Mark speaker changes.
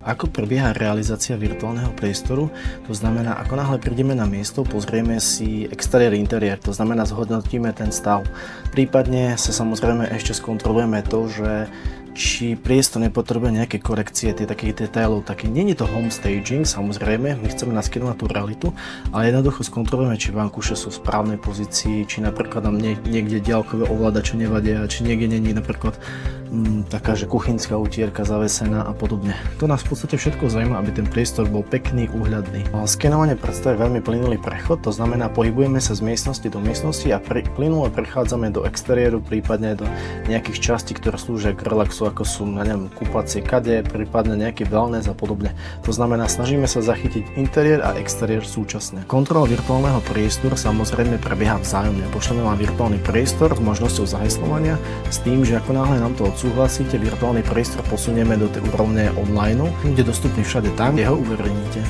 Speaker 1: Ako prebieha realizácia virtuálneho priestoru? To znamená, ako náhle prídeme na miesto, pozrieme si exteriér, interiér, to znamená zhodnotíme ten stav. Prípadne sa samozrejme ešte skontrolujeme to, že či priestor nepotrebuje nejaké korekcie takých detailov, taký nie je to home staging, samozrejme, my chceme naskedovať tú realitu, ale jednoducho skontrolujeme, či vankúše sú v správnej pozícii, či napríklad nám niekde diaľkové ovládače nevadia, či niekde nie je napríklad taká, že kuchynská utierka zavesená a podobne. To nás v podstate všetko zaujíma, aby ten priestor bol pekný, úhľadný. Skenovanie predstavuje veľmi plynulý prechod, to znamená, pohybujeme sa z miestnosti do miestnosti a plynulo prechádzame do exteriéru, prípadne do nejakých častí, ktoré slúžia k relaxu, ako sú, neviem, kúpacie kade, prípadne nejaký wellness a podobne. To znamená, snažíme sa zachytiť interiér a exteriér súčasne. Kontrola virtuálneho priestoru samozrejme prebieha vzájomne. Pošleme vám virtuálny priestor s možnosťou zaheslovania s tým, že ako náhle nám to odsúhlasíte, virtuálny priestor posunieme do tej úrovne online, kde je dostupný všade tam, kde ho uverejníte.